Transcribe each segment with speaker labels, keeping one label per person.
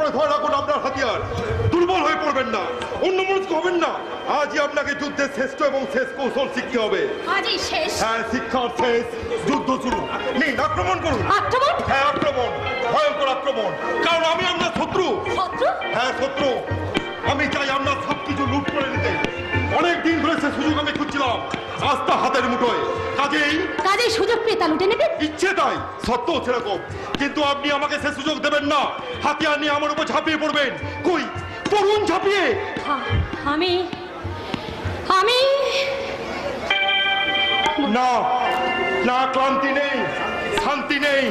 Speaker 1: করে ধরে রাখুন আপনার হাতিয়ার। দুর্বল হয়ে পড়বেন না, অন্যমনস্ক হবেন না। আজই আপনাকে যুদ্ধের শ্রেষ্ঠ এবং শেষ কৌশল শিখতে হবে।
Speaker 2: আজই শেষ?
Speaker 1: হ্যাঁ, শিক্ষার শেষ। যুদ্ধ শুরু। নিন, আক্রমণ করুন।
Speaker 2: আক্রমণ?
Speaker 1: হ্যাঁ, আক্রমণ, ভয়ঙ্কর আক্রমণ। কারণ আমি আপনার শত্রু।
Speaker 2: শত্রু?
Speaker 1: হ্যাঁ, শত্রু। আমি চাই আপনার সবকিছু লুট করে নিতে। অনেক দিন ধরে সে সুযোগ আমি খুঁজছিলাম, আজ তা হাতের মুঠোয়। কাজেই সুযোগ পেয়ে তা লুটে নেবেন? ইচ্ছে তাই, সত্য সেরকম। কিন্তু আপনি আমাকে সে সুযোগ দেবেন না। হাতিয়ার নিয়ে আমার উপর ঝাঁপিয়ে পড়বেন। কই, পড়ুন ঝাঁপিয়ে।
Speaker 2: আমি আমি
Speaker 1: না না, ক্লান্তি নেই, শান্তি নেই।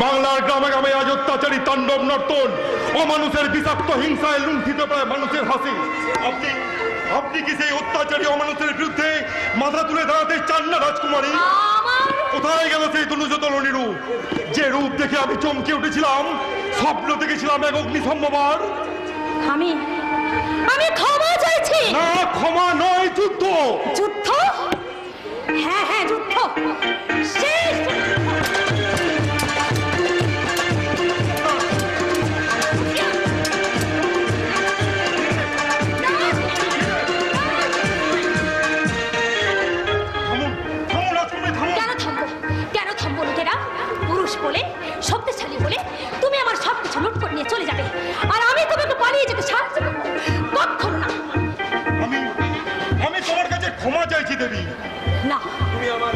Speaker 1: বাংলার গ্রামে গ্রামে আজ অত্যাচারী তাণ্ডব নর্তন, অমানুষের বিষাক্ত হিংসায় লুণ্ঠিত প্রায় মানুষের হাসি। আপনি কি সেই অত্যাচারী অমানুষের বিরুদ্ধে মাথা তুলে দাঁড়াতে চান না রাজকুমারী? কোথায় গেল সেই তনুজতলনী রূপ, যে রূপ দেখে আমি চমকে উঠেছিলাম, স্বপ্ন দেখেছিলাম এক অগ্নিসম্ভবার?
Speaker 2: আমি ক্ষমা চাইছি।
Speaker 1: না, ক্ষমা নয়, যুদ্ধ।
Speaker 2: যুদ্ধ? হ্যাঁ হ্যাঁ, যুদ্ধ শেষ। কেন থামবো লোকেরা? পুরুষ বলে, শক্তিশালী বলে তুমি আমার সবকিছু লুট করে নিয়ে চলে যাবে, আর আমি তোমাকে পালিয়ে যেতে সাহায্য করবো? কখনো না।
Speaker 1: আমি তোমার কাছে ক্ষমা চাইছি দেবী।
Speaker 2: না।
Speaker 1: তুমি আমার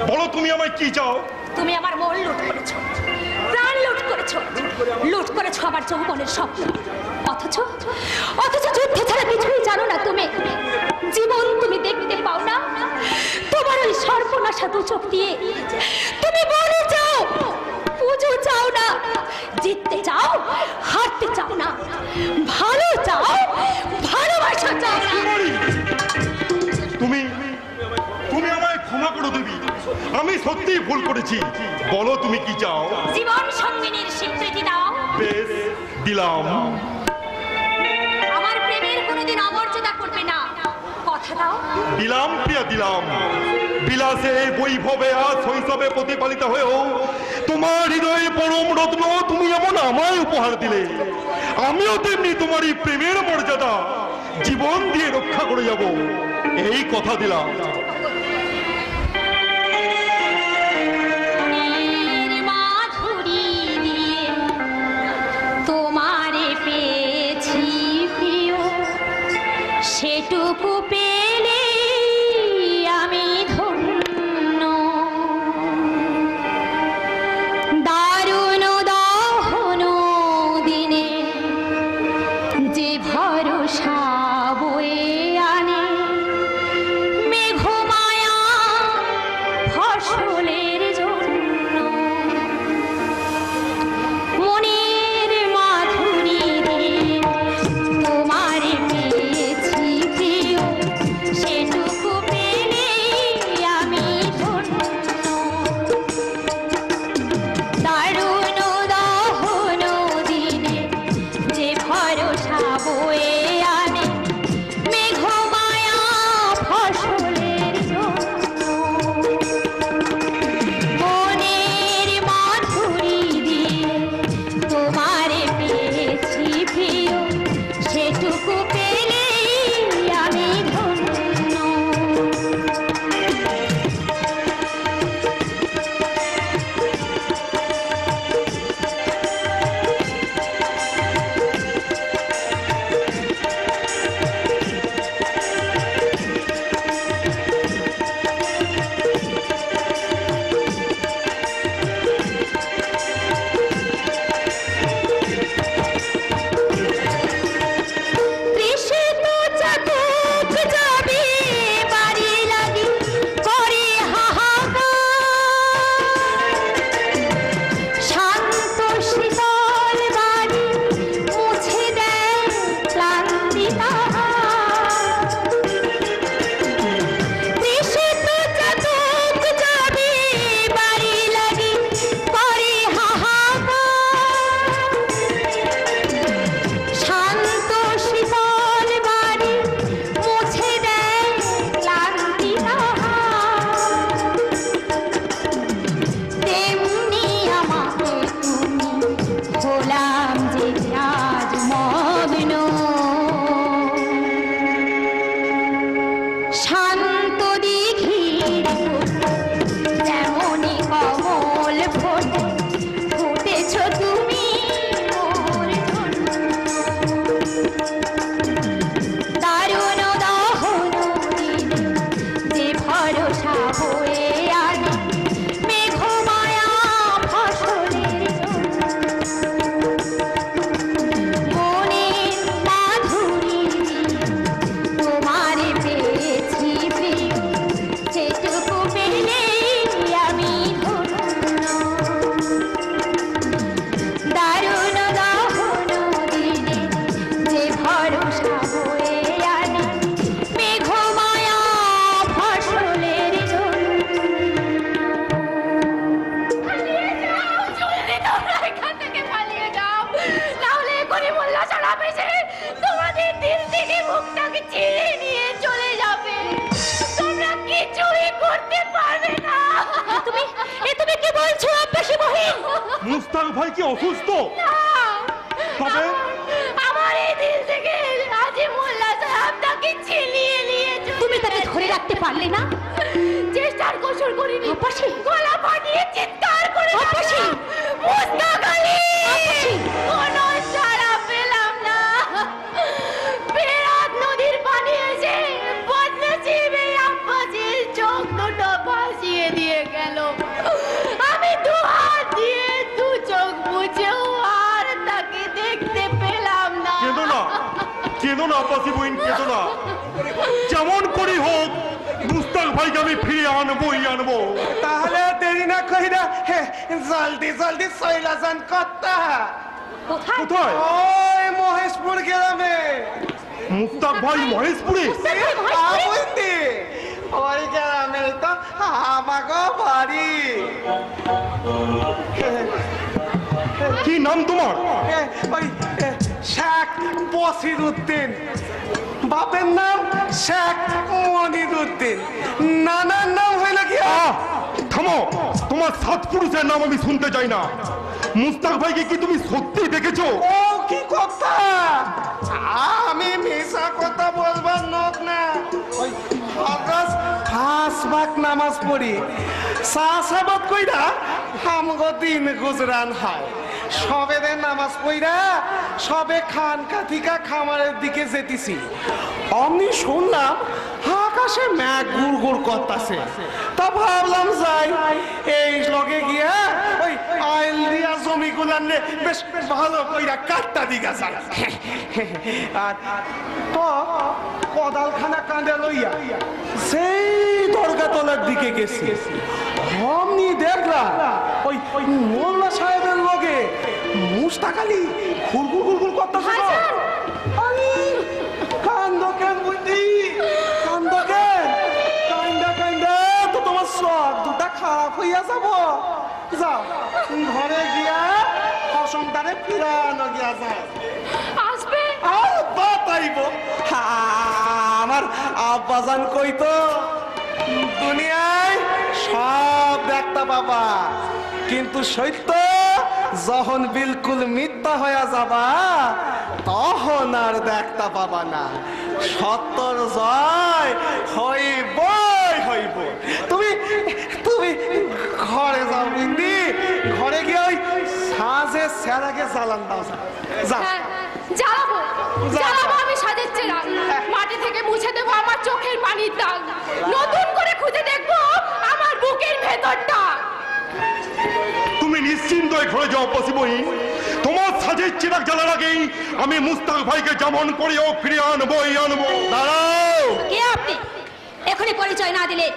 Speaker 1: বলো, তুমি আমায় কি চাও?
Speaker 2: তুমি আমার মন লুট করেছো, প্রাণ লুট করেছো, লুট করেছো আমার যৌবনের স্বপ্ন। অথচ যুদ্ধ ছাড়া কিছুই জানো না তুমি। জীবন তুমি দেখতে পাও না, তোমার ওই সর্বনাশা দু চোখ দিয়ে তুমি বলে চাও, পুজো চাও না, জিততে চাও, হারতে চাও না, ভালো চাও, ভালোবাসা চাও না।
Speaker 1: তুমি আমায় ক্ষমা করো দেবী, আমি সত্যিই ভুল করেছি। বলো তুমি কি চাও?
Speaker 2: জীবন সঙ্গিনীর স্বীকৃতি দাও।
Speaker 1: বেশ, দিলাম।
Speaker 2: আমার প্রেমের কোনোদিন অমর্যাদা করবে না, কথা দাও।
Speaker 1: দিলাম প্রিয়া, দিলাম। বিলাসে বৈভবে আর শৈশবে প্রতিপালিত হয়েও তোমার হৃদয়ে পরম রত্ন তুমি এমন আমায় উপহার দিলে, আমিও তেমনি তোমারই প্রেমের মর্যাদা জীবন দিয়ে রক্ষা করে যাব, এই কথা দিলাম।
Speaker 2: সেটুকু পেলে আমি ধন্য। দারুণ দহন দিনে যে ভরসা বয়ে আনে মেঘ যাবে যে তোমাদের দিল থেকে মুখটাকে ছিঁড়ে নিয়ে চলে যাবে। তোমরা কিছুই করতে পারবে না। তুমি কি বলছো আব্বাসী মহিন?
Speaker 1: মুস্তাক ভাই কি অসুস্থ? তবে
Speaker 2: আমার এই দিল থেকে আজি মোল্লা সাহেব তাকে ছিনিয়ে নিয়ে তুমি তাকে ধরে রাখতে পারলে না? চেষ্টার কসর করিনি আব্বাসী, গলা ফাটিয়ে চিৎকার করে আব্বাসী, মুস্তাক আলী আব্বাসী, কোনো সাড়া পেলাম না। বেরাত নদীর পানি এসে বদনসিবে আব্বাসীর চোখ দুটো ভাসিয়ে দিয়ে গেল। আমি দু হাত দিয়ে দু চোখ বুঝেও আর তাকে দেখতে পেলাম না।
Speaker 1: কেঁদো না আব্বাসী বহিন, কেঁদো না। যেমন করি হোক মুস্তাক ভাইকে আমি ফিরে আনবোই আনবো।
Speaker 3: তাহলে দেরি না কইরা জলদি জলদি সইলা যান কর্তা।
Speaker 1: কোথায়?
Speaker 3: ওই মহেশপুর গ্রামে।
Speaker 1: মুস্তাক ভাই মহেশপুরে?
Speaker 3: বুঝলি ওই গ্রামে তো আমাকে বাড়ি।
Speaker 1: কি নাম তোমার?
Speaker 3: ওই শেখ বসির উদ্দিন, বাপের নাম শেখ মনির উদ্দিন, নানার নাম হইল কি?
Speaker 1: থামো, তোমার সাত পুরুষের নাম আমি শুনতে চাই না। মুস্তাক ভাইকে কি তুমি সত্যি দেখেছো?
Speaker 3: ও কি কথা? আমি মিশা কথা বলবার লোক না। ওই ফরজ পাঁচ ভাগ নামাজ পড়ি, সাসাবত কইরা আমগো দিন গুজরান হয়। সবেরে নামাজ পড়া সবে খানকা থিকা খামারের দিকে যেতেছি, অমনি শুনলাম আকাশে মেঘ গুড় গুড় করতেছে। তা ভাবলাম যাই এই লগে গিয়া ওই আইল দিয়া জমি গুলান বেশ ভালো কইরা কাটটা দিগা যায়। আর তো কদালখানা কাঁদে লইয়া সেই দরগাতলার দিকে গেছি, অমনি দেখলাম ওই মোল্লা সাহেবের লগে মুস্তাক আলী গুড়গুড় গুড়গুড় করতেছে। কান্দ কেন বুঝলি? কান্দ কেন? কান্দা কান্দা তো তোমার সব দুটা খারাপ হইয়া যাব। যাও ঘরে গিয়া অসংতারে ফিরানো গিয়া যায়।
Speaker 2: আসবে
Speaker 3: আর বাতাইব আমার আব্বাজান কইতো দুনিয়ায় সব দেখতা বাবা, কিন্তু সত্য যখন বিলকুল মিথ্যা হয়ে যাবা তখন আর দেখতা পাবা না। সত্যর জয় হইবই হইব। তুমি তুমি ঘরে যাও বিন্দি, ঘরে গিয়ে ওই সাজে সেরাকে জ্বালান দাও। যাও
Speaker 2: জ্বালাবো
Speaker 3: যা।
Speaker 2: জ্বালাবো আমি সাজের চেরাগ, মাটি থেকে মুছে দেবো আমার চোখের পানির দাগ, নতুন করে খুঁজে দেখবো আমার বুকের ভেতরটা।
Speaker 1: তুমি নিশ্চিন্ত হয়ে ঘরে যাও আব্বাসী বহিন। তোমার সাজের চিরাগ জ্বালার আগেই আমি মুস্তাক ভাইকে যেমন করে হোক ফিরে আনবোই আনবো। দাঁড়াও।
Speaker 2: কে আপনি? এখনই পরিচয় না দিলে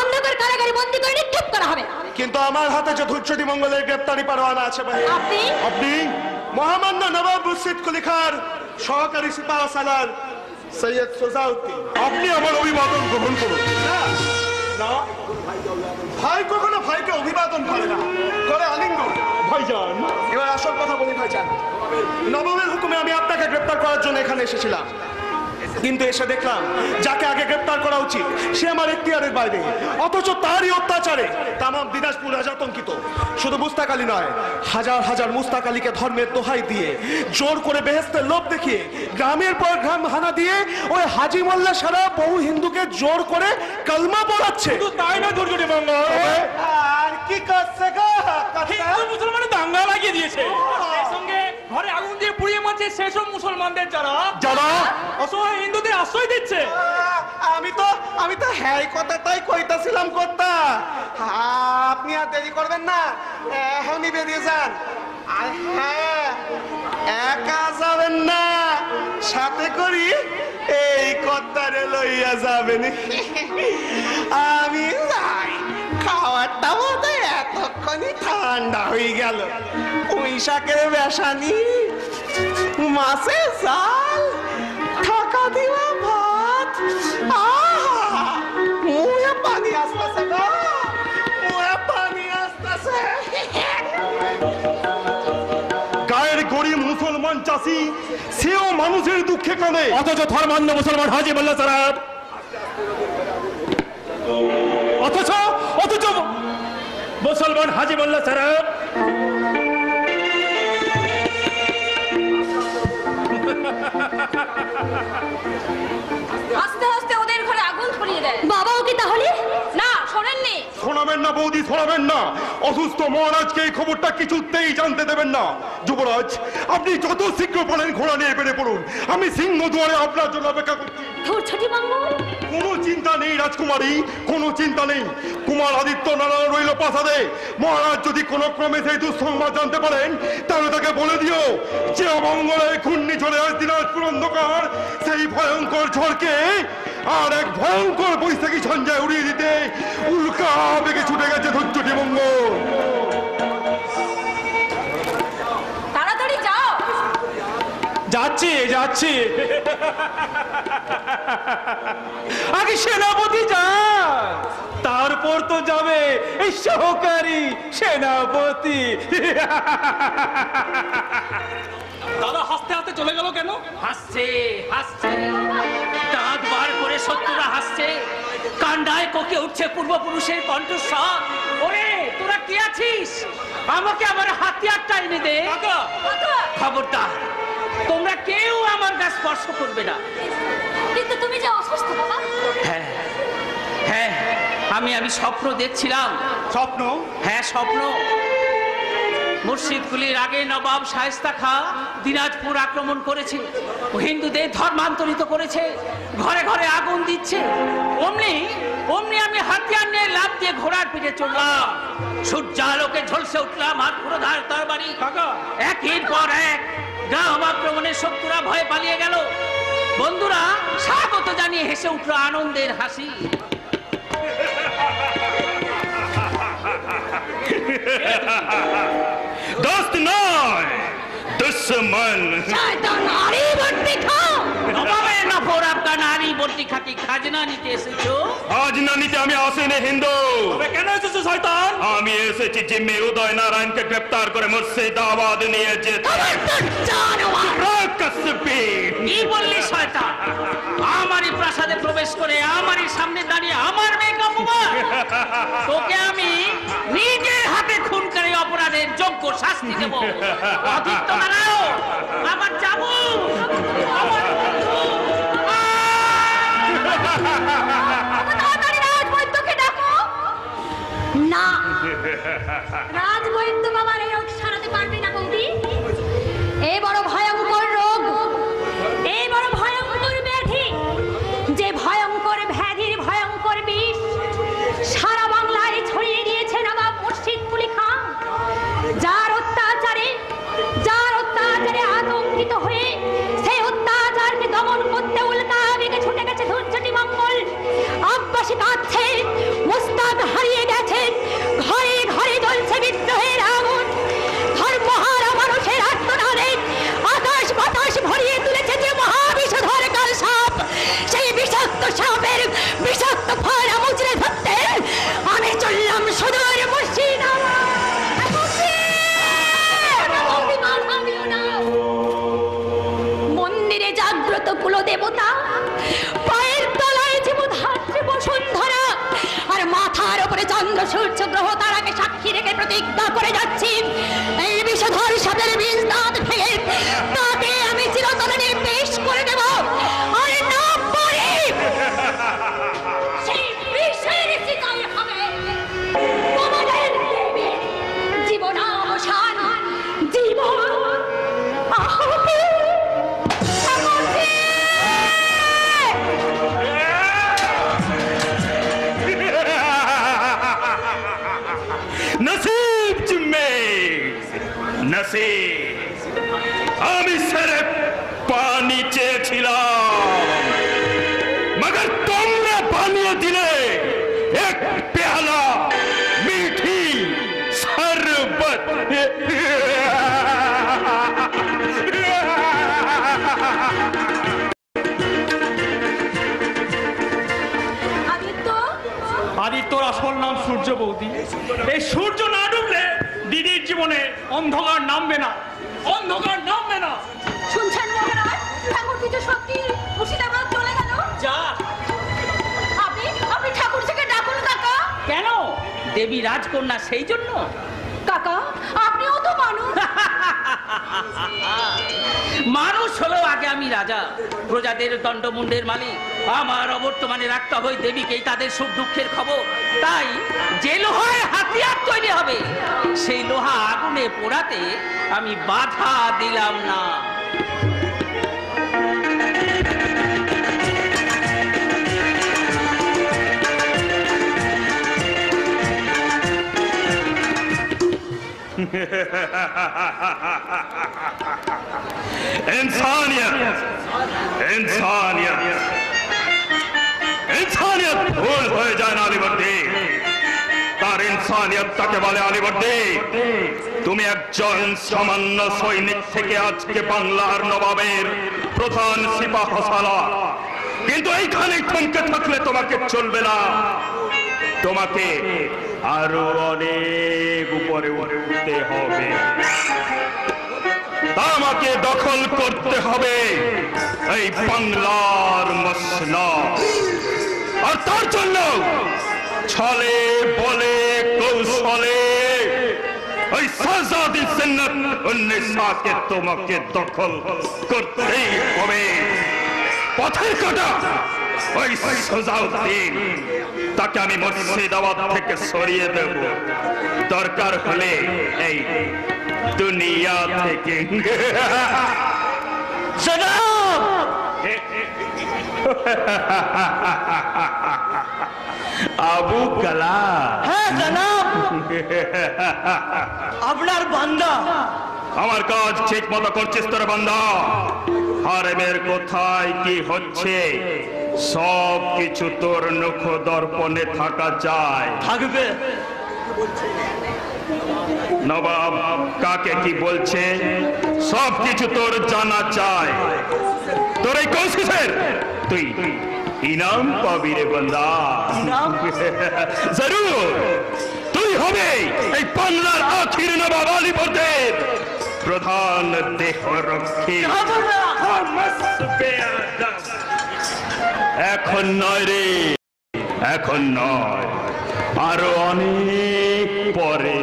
Speaker 2: অন্ধকার কারাগারে বন্দী করে নিক্ষেপ করা হবে।
Speaker 3: কিন্তু আমার হাতে চতুর্থী মঙ্গলের গ্রেপ্তারি পরোয়ানা আছে ভাই।
Speaker 2: আপনি
Speaker 1: আপনি
Speaker 3: মহামান্য নবাব মুর্শিদ কুলি খান সহকারী সিপাহ সালার সৈয়দ সোজাউদ্দিন।
Speaker 1: আপনি আমার অভিবাদন গ্রহণ করুন।
Speaker 3: না না, ভাই কখনো ভাইকে অভিবাদন করে না, করে আলিঙ্গন।
Speaker 1: ভাইজান,
Speaker 3: এবার আসল কথা বলি ভাইজান, নবাবের হুকুমে আমি আপনাকে গ্রেপ্তার করার জন্য এখানে এসেছিলাম, কিন্তু এসে দেখলাম যাকে আগে গ্রেপ্তার করা উচিত সে আমার এখতিয়ারের বাইরে, অথচ তারই অত্যাচারে তামাম দিনাজপুর আতঙ্কিত। শুধু মুস্তাক আলী নয়, হাজার হাজার মুস্তাক আলীকে ধর্মের দোহাই দিয়ে জোর করে বেহেস্তের লোভ দেখিয়ে গ্রামের পর গ্রাম হানা দিয়ে ওই হাজি মোল্লা সারা বহু হিন্দুকে জোর করে কালমা পড়াচ্ছে।
Speaker 1: তাই না দুর্গটি মঙ্গল,
Speaker 3: আর কি করছে গো?
Speaker 4: হিন্দু মুসলমানের দাঙ্গা লাগিয়ে দিয়েছে, সেই সঙ্গে ঘরে আগুন দিয়ে পুড়িয়ে মারছে সেসব মুসলমানদের যারা
Speaker 1: যারা
Speaker 4: অসহায় হিন্দুদের আশ্রয় দিচ্ছে।
Speaker 3: আমি তো হ্যাঁ কথাটাই কইতাছিলাম কর্তা। আপনি আর দেরি করবেন না, এখনই বেরিয়ে যান। আর হ্যাঁ, একা যাবেন না, সাথে করি এই কর্তারে লইয়া যাবেন। আমি যাই, খাওয়ারটা বোধ হয় এতক্ষণই ঠান্ডা হয়ে গেল। পুঁই শাকের বেসানি, মাছের জাল, ঠাকা দিবা ভাত, মুয়ে পানি আসতেছে গো, মুয়ে পানি আসতেছে।
Speaker 1: গায়ের গরিব মুসলমান মুসলমান চাষি সেও মানুষের দুঃখে কাঁদে।
Speaker 4: অথচ ধর্মান্ধ মুসলমান হাজি মোল্লা সাহেব, অথচ মুসলমান হাজি মোল্লা সাহেব
Speaker 2: আস্তে আস্তে ওদের ঘরে আগুন ধরিয়ে দেয়। বাবাও কি তাহলে না শোনেননি?
Speaker 1: শোনাবেন না বৌদি, শোনাবেন না। অসুস্থ মহারাজকে এই খবরটা কিছুতেই জানতে দেবেন না। যুবরাজ, আপনি যত শীঘ্র পারেন ঘোড়া নিয়ে বেড়ে পড়ুন। আমি সিংহ দুয়ারে আপনার জন্য অপেক্ষা করছি।
Speaker 2: ধূর্ছটি মঙ্গল,
Speaker 1: কোনো চিন্তা নেই রাজকুমারী, কোনো চিন্তা নেই। কুমার আদিত্য নারায়ণ রইল প্রাসাদে। মহারাজ যদি কোনো ক্রমে সেই দুঃসংবাদ জানতে পারেন, তাহলে তাকে বলে দিও যে অমঙ্গলে ঘূর্ণিঝড়ে আজ দিনাজপুর অন্ধকার সেই ভয়ঙ্কর ঝড়কে আর এক ভয়ঙ্কর বৈশাখী সঞ্জয় উড়িয়ে দিতে উল্কা বেগে ছুটে গেছে ধৈর্যটি মঙ্গল।
Speaker 2: তাড়াতাড়ি যাও।
Speaker 4: যাচ্ছি আগে সেনাপতি যান, তারপর তো যাবে এই সহকারী সেনাপতি। দাদা হাসতে হাসতে চলে গেল কেন?
Speaker 5: হাসছে দাঁত বার করে শত্রুরা হাসছে, কান্ডায় কোকে উঠছে পূর্বপুরুষের কণ্ঠস্বর। ওরে তোরা কি আছিস? আমাকে আমার হাতিয়ারটা এনে দে। খবরদার, তোমরা কেউ আমার গাছ স্পর্শ করবে না।
Speaker 2: কিন্তু তুমি যে অসুস্থ বাবা।
Speaker 5: হ্যাঁ, আমি স্বপ্ন দেখছিলাম।
Speaker 4: স্বপ্ন?
Speaker 5: হ্যাঁ স্বপ্ন। মুর্শিদকুলির আগে নবাব শায়েস্তা খাঁ দিনাজপুর আক্রমণ করেছে, হিন্দুদের ধর্মান্তরিত করেছে, ঘরে ঘরে আগুন দিচ্ছে। অমনি আমি হাতিয়ার নিয়ে লাফ দিয়ে ঘোড়ার পিঠে চললাম। সূর্যালোকে ঝলসে উঠলাম হাত পুরোধার তরবারি। একের পর এক গ্রাম আক্রমণের শত্রুরা ভয়ে পালিয়ে গেল। বন্ধুরা স্বাগত জানিয়ে হেসে উঠল আনন্দের হাসি।
Speaker 1: দোস্ত নয়, দুশ্মন।
Speaker 2: শয়তান নারী ভর্তি খাও।
Speaker 5: নবাবের নফর আপনার নারী ভর্তি খাতি খাজনা নিতে এসেছো?
Speaker 1: আজ না নিতে আমি আসিনি হিন্দু।
Speaker 4: তবে কেন এসেছো শয়তান?
Speaker 1: আমি এসেছি জিম্মি উদয় নারায়ণকে গ্রেপ্তার করে মুর্শিদাবাদ নিয়ে যেতে।
Speaker 5: কি বললি শয়তান? আমারই প্রাসাদে প্রবেশ করে আমারই সামনে দাঁড়িয়ে আমার মেয়েকে অপমান? তোকে আমি নিজের হাতে খুন করে অপরাধের যোগ্য শাস্তি দেব। আদিত্য নারায়ণ, আমার যাবো, আমার বন্ধু।
Speaker 2: তাড়াতাড়ি রাজবৈদ্যকে ডাকো। না, রাজবৈদ্য বাবার এই রোগ সারাতে পারবে না বৌদি। এই বড় ভয়ঙ্কর রোগ, এই বড় ভয়ঙ্কর ব্যাধি, যে ভয়ঙ্কর ব্যাধির ভয়ঙ্কর বিষ সারা বাংলায় ছড়িয়ে দিয়েছে নবাব মুর্শিদকুলি খাঁ। যার অত্যাচারে আতঙ্কিত হয়ে সেই অত্যাচারকে দমন করতে উল্কা বেগে ছুটে গেছে ধৈর্যটি মঙ্গল। আব্বাসী কাঁদছে, মুস্তাক হারিয়ে গেছে, ঘরে ঘরে জ্বলছে বিদ্রোহের আগুন। ধর্মহারা মানুষের আত্মনাদে আকাশ বাতাস ভরিয়ে তুলেছে যে মহাবিষধর কাল সাপ। সেই বিষাক্ত সাপের বিষাক্ত ফল মুচড়ে ধরতে আমি চললাম সুদূর মুর্শিদাবাদ। মন্দিরে জাগ্রত কুলদেবতা, পায়ের তলায় জীবধাত্রী বসুন্ধরা, আর মাথার উপরে চন্দ্র সূর্য গ্রহ তারাকে সাক্ষী রেখে প্রতিজ্ঞা করে যাচ্ছি এই বিষধর সাপের বীজ দাঁত ভেঙে তাকে আমি চিরতরে নির্দেশ করে দেব। আর না পারি সেই বিষের শিকার হবে তোমাদের জীবনাবসান, জীবন আহুতি।
Speaker 1: নসিব জিম্মে, নসিব। আমি সির্ফ পানি চেয়েছিলাম, মगर তোমরা বানিয়ে দিলে এক পেয়ালা মিঠি শরবত।
Speaker 4: আদিত্যর আসল নাম সূর্য বৌদি। এই সূর্য না ডুবলে দিদির জীবনে অন্ধকার নামবে না, অন্ধকার নামবে না।
Speaker 2: শুনছেন মহারাজ, ঠাকুর কিছু সত্যি মুর্শিদাবাদ চলে গেল।
Speaker 5: যা।
Speaker 2: আপনি আপনি ঠাকুরজিকে ডাকুন কাকা।
Speaker 5: কেন? দেবী রাজকন্যা, সেই জন্য।
Speaker 2: কাকা আপনিও তো মানুষ।
Speaker 5: মানুষ হলো আগে আমি রাজা, প্রজাদের দণ্ডমুণ্ডের মালিক। আমার অবর্তমানে রাখতে হবে দেবীকেই তাদের সুখ দুঃখের খবর। তাই যে লোহায় হাতিয়ার তৈরি হবে সেই লোহা আগুনে পোড়াতে আমি বাধা দিলাম না।
Speaker 1: इंसानियत इंसानियत इंसानियत भूल হয়ে যায় না আলীবর্দী, তার ইনসানিয়ত তাকে বলে আলীবর্দী। তুমি একজন সামান্য সৈনিক থেকে আজকে বাংলার নবাবের প্রধান সিপাহ সালার, কিন্তু এইখানে থমকে থাকলে তোমাকে চলবে না। তোমাকে আরো অনেক উপরে উঠতে হবে, আমাকে দখল করতে হবে এই বাংলার মসনদ। আর তার জন্য ছলে বলে কৌশলে ওই শাহজাদি সুন্নত উন্নিসাকে তোমাকে দখল করতেই হবে। পথের কাটা ওই সোজাউদ্দিন, তাকে আমি মুর্শিদাবাদ থেকে সরিয়ে দেব, দরকার হলে এই দুনিয়া থেকে।
Speaker 3: জনাব,
Speaker 1: আবু কালাম।
Speaker 3: হ্যাঁ জনাব, আপনার বান্দা।
Speaker 1: আমার কাজ ঠিক মতো করছিস তোর বান্দা? হারেমের কোথায় কি হচ্ছে সব কিছু তোর নখ দর্পণে থাকা যায়।
Speaker 3: থাকবে।
Speaker 1: নবাব কাকে কি বলছে সব কিছু তোর জানা চায়। তোর এই কোশিশের তুই ইনাম পাবি রে বান্দা। জরুর তুই হবে এই বাংলার আখির নবাব আলীবর্দের প্রধান দেহরক্ষী। এখন নয় রে, এখন নয়, আরো অনেক পরে।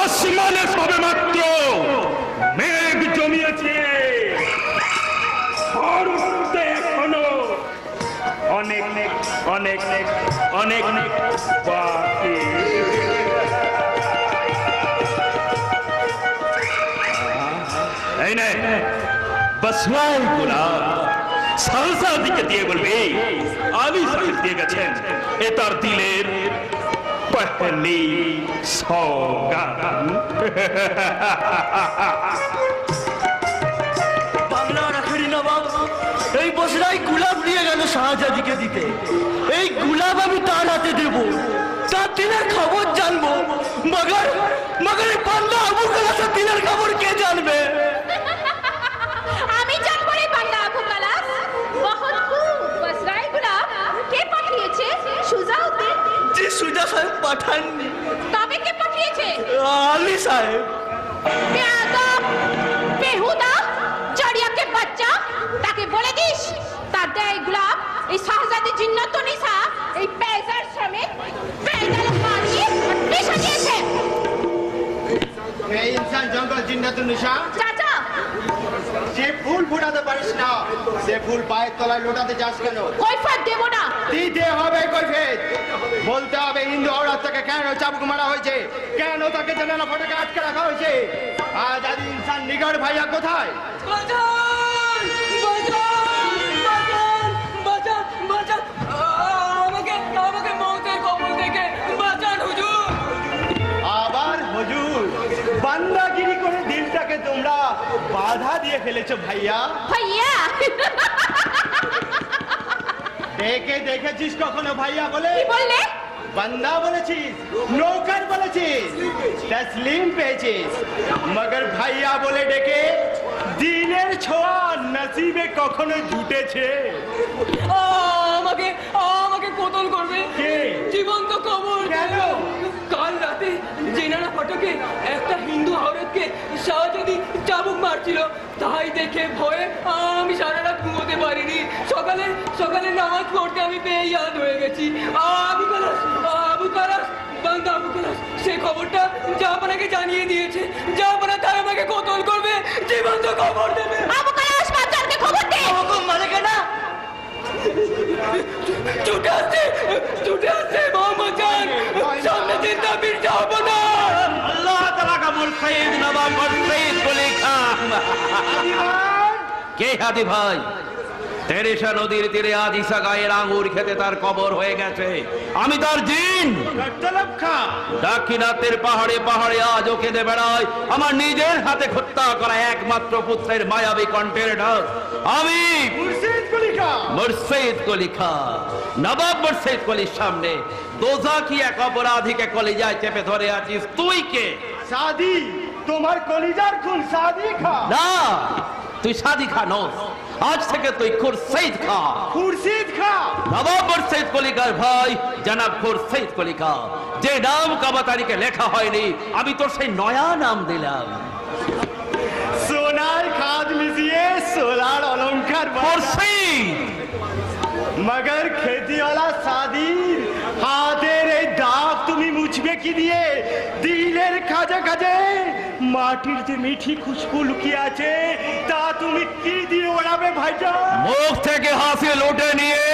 Speaker 1: আসমানে সবে মাত্র মেঘ জমিয়েছে, এখনো অনেক অনেক অনেক বাকি। এই নে বসওয়াই গোলাপ, সালসাদিকে দিয়ে বলবি আলী সাহেব দিয়ে গেছেন, এ তার দিলের পহলি সওগাত।
Speaker 3: বাংলার আখেরি নবাব এই বসরাই গুলাব নিয়ে গেল শাহজাদিকে দিতে। এই গুলাব আমি তার হাতে দেব, তার দিনের খবর জানবো। মগর মগর এই বান্দা আবু কালাসের দিনের খবর কে জানবে?
Speaker 2: আমি জানবো রে বান্দা আবু কালাস। বহুত খুব। বসরাই গুলাব কে পাঠিয়েছে? সুজাউদ্দিন।
Speaker 3: জি সুজা সাহেব পাঠাননি।
Speaker 2: তবে কে পাঠিয়েছে?
Speaker 3: আলী সাহেব।
Speaker 2: বেয়াদব, বেহুদা, চড়িয়াকে বাচ্চা, তাকে বলে দিস তার দেয় গুলাব এই শাহজাদি জিন্নাত নিসা এই পেজার সমেত পেজার মারিয়ে পেশা দিয়েছে।
Speaker 6: এই ইনসান জঙ্গল জিন্নাতুন নিশা,
Speaker 2: চাচা
Speaker 6: যে ফুল ফুটাতে পারিস না সে ফুল পায়ের তলায় লোটাতে যাস কেন?
Speaker 2: কৈফিয়ত দেব না।
Speaker 6: দিতে হবে কৈফিয়ত। বলতে হবে হিন্দু অওলাদ থেকে কেন চাবুক মারা হয়েছে, কেন তাকে জানালা ফটকে আটকে রাখা হয়েছে। আজ আদি ইনসান নিগর ভাইয়া কোথায়? আবার হুজুর, বান্দাগিরি করে দিলটাকে তোমরা বাধা দিয়ে ফেলেছো ভাইয়া।
Speaker 2: ভাইয়া
Speaker 6: ডেকে দেখেছিস কখনো ভাইয়া বলে?
Speaker 2: কি বললে?
Speaker 6: বান্দা বলেছিস, নৌকার বলেছিস, তসলিম পেয়েছিস, মগর ভাইয়া বলে ডেকে দিনের ছোঁয়া নসিবে কখনো জুটেছে?
Speaker 3: আমার
Speaker 7: আমাকে আমাকে কোতল করবে। জীবন্ত কবর।
Speaker 6: কেন?
Speaker 7: কাল রাতে জেনারা ফটকে একটা হিন্দু আওরতকে শাহজাদি চাবুক মারছিল, তাই দেখে ভয়ে আমি সারা রাত ঘুমোতে পারিনি। সকালে সকালে নামাজ পড়তে আমি বেয়াদ হয়ে গেছি। আবু কালাস বান্দা আবু কালাস সে খবরটা জাপানাকে জানিয়ে দিয়েছে। জাপানা তাই আমাকে কোতল করবে, জীবন্ত খবর দেবে।
Speaker 2: আবু কালাস বাচ্চাকে খবর দে।
Speaker 7: মানে কেন ছুটে আসছে মোহাম্মদ জান, সামনে চিন্তা মির্জা হবো না।
Speaker 5: আল্লাহ তাআলা का मुर्शिद नवाब मुर्शिद कुली खां। কে হাদি ভাই? তেরেসা নদীর তীরে আজ ঈসা গায়ের আঙ্গুর খেতে তার কবর হয়ে গেছে। আমি তার জিন। দাক্ষিণাত্যের পাহাড়ে পাহাড়ে আজ ওকে দে বেড়ায় আমার নিজের হাতে হত্যা করা একমাত্র পুত্রের মায়াবী কণ্ঠের ডাক। আমি মুর্শিদ কুলি খাঁ, নবাব মুর্শিদ কুলির সামনে দোজাকি এক অপরাধীকে কলিজায় চেপে ধরে আছিস। তুই কে?
Speaker 6: সাদি, তোমার কলিজার খুন সাদি খা।
Speaker 5: না, তুই সাদি খা নস। আজ থেকে তুই খুরশিদ খা।
Speaker 6: খুরশিদ খা?
Speaker 5: নবাব মুর্শিদ কুলিকার ভাই জনাব খুরশিদ কুলি খাঁ। যে নাম কাবা তারিখে লেখা হয়নি, আমি তোর সেই নয়া নাম দিলাম।
Speaker 6: সোনার খাদ মিশিয়ে সোলার অলংকার
Speaker 5: খুরশিদ।
Speaker 6: মগর খেতিওয়ালা সাদির হাতের এই দাগ তুমি মুছবে কি দিয়ে? দিলের খাজে খাজে মাটির যে মিঠি খুশবু লুকিয়ে আছে তা তুমি কি দিয়ে ওড়াবে ভাইজান?
Speaker 5: মুখ থেকে হাসি লুটে নিয়ে,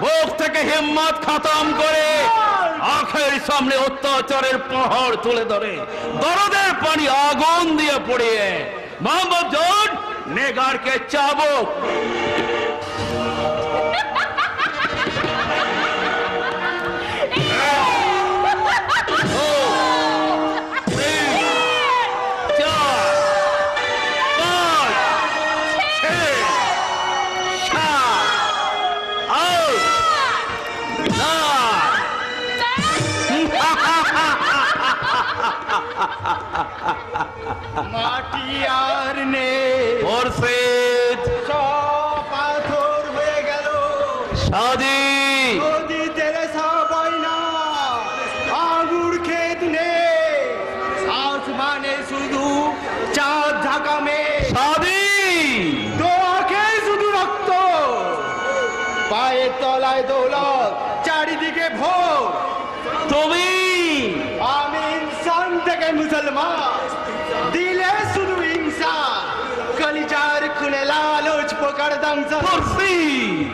Speaker 5: মুখ থেকে হিম্মত খতম করে আখের সামনে অত্যাচারের পাহাড় তুলে ধরে দরদের পানি আগুন দিয়ে পড়িয়ে মোহাম্মদ জান নেগারকে চাবুক।
Speaker 6: মাটি আর নে
Speaker 5: মুর্শিদ
Speaker 6: সব পাথর হয়ে গেল।
Speaker 5: সাদি
Speaker 6: নদী তেরেসা বয়না আঙুর ক্ষেত নে, আসমানে শুধু চাঁদ ঢাকা মে,
Speaker 5: সাদি
Speaker 6: দোয়াকে শুধু রক্ত, পায়ের তলায় দৌলত, চারিদিকে ভোর।
Speaker 5: তুমি
Speaker 6: আমি ইনসান থেকে মুসলমান, দিলে শুধু হিংসা, কলিজার খুনে লালচ পোকার দংশন।
Speaker 5: মুর্শিদ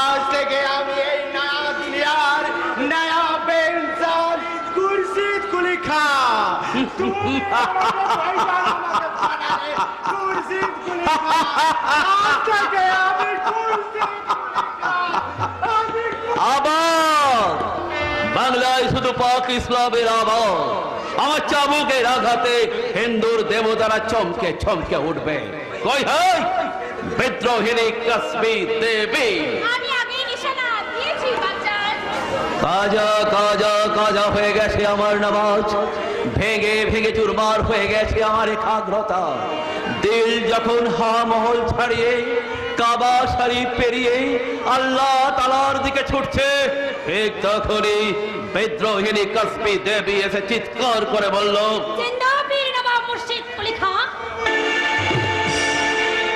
Speaker 6: আজ থেকে আমি এই নয়া দুনিয়ার নয়া পেনশন খুরশিদ কুলি খাঁ। তুমি আমাকে পয়সা আমাকে বানালে খুরশিদ কুলি খাঁ। আজ থেকে আমি খুরশিদ কুলি খাঁ।
Speaker 5: আবার বাংলায় শুধু পাক ইসলামের আবার। আমার চাবুকের আঘাতে হিন্দুর দেবতারা চমকে চমকে উঠবে। কই হয় বিদ্রোহিনী কাশ্মীর দেবী?
Speaker 2: আমি আগেই নিশানা দিয়েছি বাচ্চার।
Speaker 5: কাজা কাজা কাজা হয়ে গেছে আমার নামাজ, ভেঙে ভেঙে চুরমার হয়ে গেছে আমার একাগ্রতা। দিল যখন হা মহল ছাড়িয়ে কাবা শরীফ পেরিয়ে আল্লাহ তাআলার দিকে ছুটছে, ঠিক তখনই বিদ্রোহিনী কাশ্মীর দেবী এসে চিৎকার করে বলল,
Speaker 2: জিন্দাবাদ নবাব মুর্শিদ কুলি খাঁ।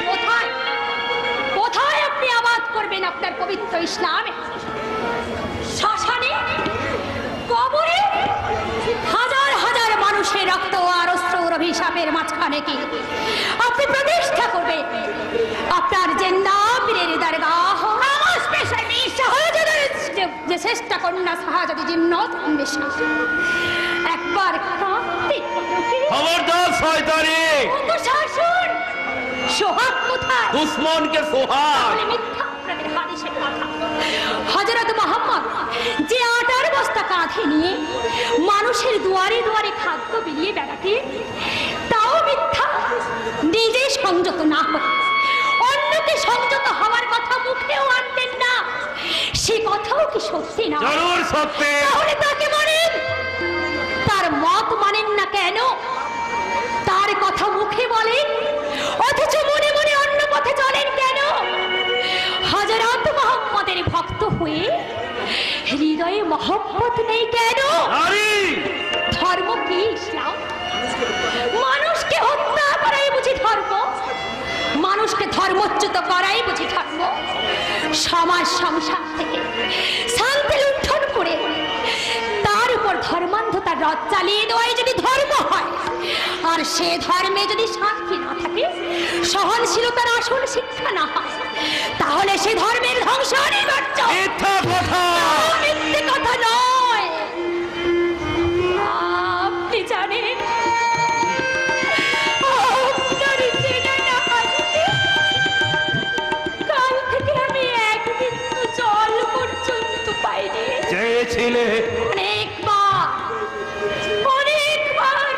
Speaker 2: কোথায় কোথায় আপনি আবাদ করবেন আপনার পবিত্র ইসলামে? শ্মশানে, কবরে, হাজার হাজার মানুষের রক্ত আর অশ্রুর অভিশাপের মাঝখানে কি আপনি প্রতিষ্ঠা করবেন আপনার জিন্দা পীরের দরগাহ? আমার স্পেশাল শাহজাদের যে শ্রেষ্ঠ কন্যা শাহজাদি জিন্নত উন্মেষা একবার কাঁপতে
Speaker 5: খবরদার শয়তানি!
Speaker 2: শাসন সোহাগ কোথায়?
Speaker 5: দুশ্মনকে সোহাগ।
Speaker 2: তাহলে মিথ্যা আপনাদের হাদিসের কথা। হযরত মুহাম্মদ যে আটার বস্তা কাঁধে নিয়ে মানুষের দুয়ারে দুয়ারে খাদ্য বিলিয়ে বেড়াতেন, তাও মিথ্যা। নিজে সংযত না হয়ে অন্যকে সংযত হওয়ার কথা মুখেও আনতেন না, সে কথাও কি সত্যি না?
Speaker 5: জরুর সত্যি।
Speaker 2: তাহলে তাকে মানেন, তার মত মানেন না কেন? তার কথা মুখে বলেন অথচ মনে মনে অন্য পথে চলেন কেন? হযরত মুহাম্মদের ভক্ত হৃদয়ে মহব্বত নেই কেন?
Speaker 5: নারী
Speaker 2: ধর্ম কি ইসলাম? মানুষকে হত্যা করাই বুঝি ধর্ম? মানুষকে ধর্মচ্যুত করাই বুঝি ধর্ম? সমাজ সংসার থেকে শান্তি লুণ্ঠন করে তার উপর ধর্মান্ধতার রথ চালিয়ে দেওয়াই যদি ধর্ম হয়, আর সে ধর্মে যদি শান্তি না থাকে, সহনশীলতার আসল শিক্ষা না হয়, তাহলে সে ধর্মের ধ্বংস অনিবার্য।
Speaker 5: মিথ্যা কথা।
Speaker 2: মিথ্যে কথা নয়। আপনি জানেন আপনার চেনা না হাসতে কাল থেকে আমি এক বিন্দু জল পর্যন্ত পাইনি।
Speaker 5: চেয়েছিলে
Speaker 2: অনেকবার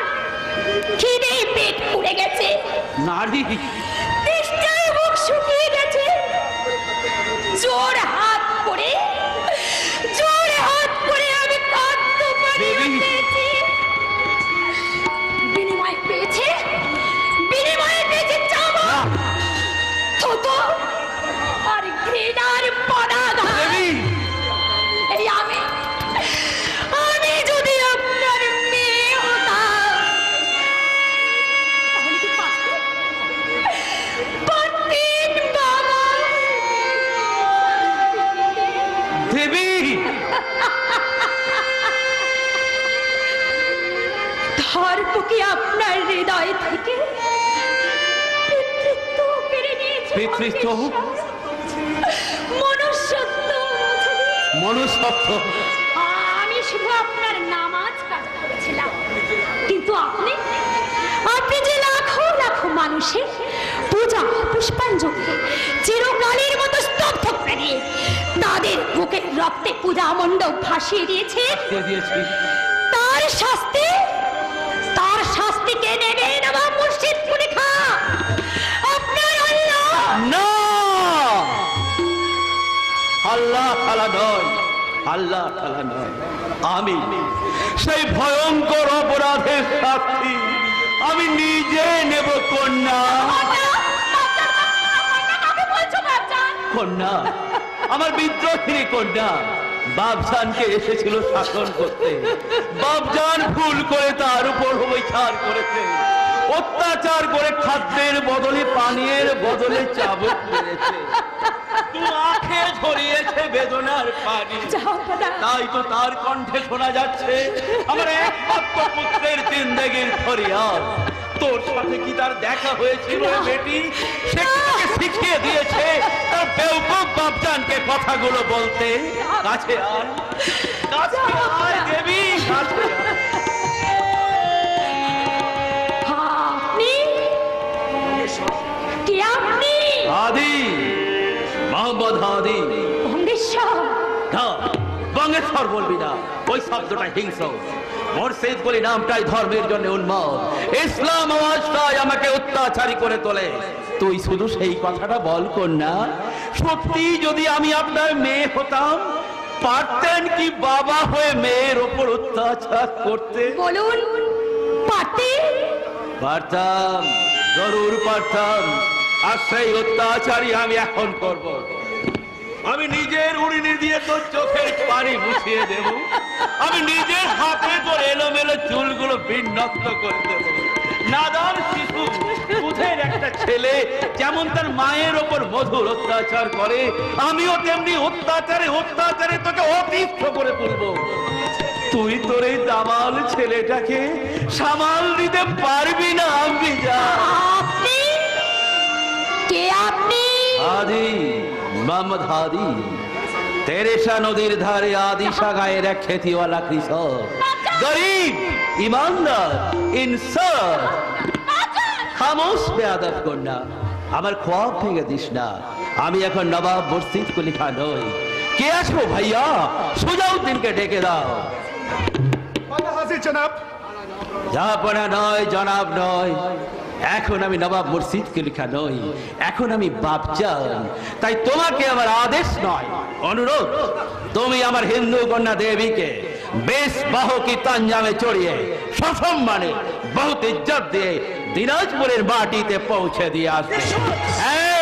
Speaker 2: খিদে পেট পুড়ে গেছে,
Speaker 5: নারী
Speaker 2: তেষ্টায় মুখ শুকিয়ে গেছে। জোর হাত করে আমি কাঁদতে পারি
Speaker 5: দেবী।
Speaker 2: বিনিময় পেয়েছে চামড়া, থুতু আর ঘৃণার পদাঘাত।
Speaker 5: দেবী
Speaker 2: এই আমি যদি আপনার মেয়ে হতাম, তাহলে কি পারতেন বাবা?
Speaker 5: দেবী
Speaker 2: ধর্ম কি আপনার হৃদয় থেকে পিতৃত্ব কেড়ে নিয়েছে?
Speaker 5: পিতৃত্ব?
Speaker 2: মনুষ্যত্ব মুছে দিয়েছে।
Speaker 5: মনুষ্যত্ব?
Speaker 2: আমি শুধু আপনার নামাজ কাজা করেছিলাম, কিন্তু আপনি যে লাখো লাখো মানুষের পূজা পুষ্পাঞ্জলি চিরকালের মতো স্তব্ধ করে দিয়ে তাদের বুকের রক্তে পূজা মণ্ডপ ভাসিয়ে দিয়েছে।
Speaker 5: দিয়েছি।
Speaker 2: তার শাস্তি কে নেবে? নবাব মুর্শিদ কুলি খাঁ, আপনার আল্লাহ।
Speaker 5: না, আল্লাহ তাআলা নয়, আল্লাহ তাআলা নয়। আমি সেই ভয়ঙ্কর অপরাধের শাস্তি আমি নিজে নেব। কন্যা, কন্যা, আমার বিদ্রোহী কন্যা বাবজানকে এসেছিল শাসন করতে। বাবজান ভুল করে তার উপর অবিচার করেছে, অত্যাচার করে খাদ্যের বদলে পানীয়ের বদলে চাবুক মেরেছে, আঁখে ঝরিয়েছে বেদনার পানি। তাই তো তার কণ্ঠে শোনা যাচ্ছে আমার একমাত্র পুত্রের জিন্দেগির ফরিয়াদ। তোর সাথে কি তার দেখা হয়েছিল বেটি? সে কি তোকে শিখিয়ে দিয়েছে তার বেউকুফ বাপজানকে কথাগুলো বলতে? কাছে আয়, কাছে আয় দেবী, কাছে আয়। আদি, মোহাম্মদ আদি। না, বঙ্গেশ্বর বলবি না, ওই শব্দটা হিংস্র। মুর্শিদ বলি নামটাই ধর্মের জন্য উন্মাদ। ইসলাম আওয়াজটাই আমাকে অত্যাচারী করে তোলে। তুই শুধু সেই কথাটা বল কন্যা, সত্যি যদি আমি আপনার মেয়ে হতাম, পারতেন কি বাবা হয়ে মেয়ের ওপর অত্যাচার করতে?
Speaker 2: বলুন,
Speaker 5: পারতাম, জরুর পারতাম। আর সেই অত্যাচারী আমি এখন করব। আমি নিজের উড়িনি দিয়ে তোর চোখের পানি মুছিয়ে দেব। আমি নিজের হাতে তোর এলোমেলো চুলগুলো বিন্যস্ত করে দেব। নাদান শিশু, দুধের একটা ছেলে যেমন তার মায়ের ওপর মধুর অত্যাচার করে, আমিও তেমনি অত্যাচারে তোকে অতিষ্ঠ করে তুলবো। তুই তোর এই দামাল ছেলেটাকে সামাল দিতে পারবি না। আমি যা আদি, মোহাম্মদ আদি, তেরেসা নদীর ধারে আদিশা গায়ের এক খেতিওয়ালা কৃষক, গরিব, ইমানদার, ইনসাফ। খামোশ বেয়াদব কন্যা, আমার খোয়াব ভেঙে দিস না। আমি এখন নবাব মুর্শিদ কুলি খাঁ নই। কে আসবো ভাইয়া? সুজাউদ্দিনকে ডেকে দাও। জাহাপনা নয়, জনাব নয়। এখন আমি নবাব মুর্শিদ কুলি খাঁ নই, এখন আমি বাপজান। তাই তোমাকে আমার আদেশ নয়, অনুরোধ। তুমি আমার হিন্দু কন্যা দেবীকে বেশ বাহকি তাঞ্জামে চড়িয়ে সসম্মানে বহুত ইজ্জত দিয়ে দিনাজপুরের মাটিতে পৌঁছে দিয়ে আসবে।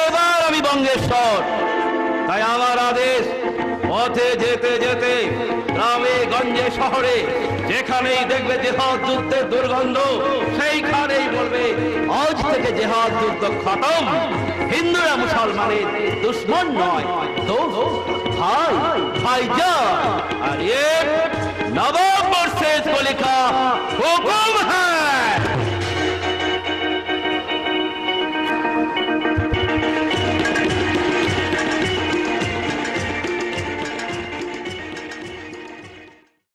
Speaker 5: এবার আমি বঙ্গেশ্বর
Speaker 8: তাই আমার আদেশ, পথে যেতে যেতে গ্রামে গঞ্জে শহরে যেখানেই দেখবে জেহাদ যুদ্ধের দুর্গন্ধ, সেইখানেই বলবে আজ থেকে জেহাদ যুদ্ধ খতম, হিন্দুরা মুসলমানের দুশ্মন নয়, তো ভাই ভাইজান। আর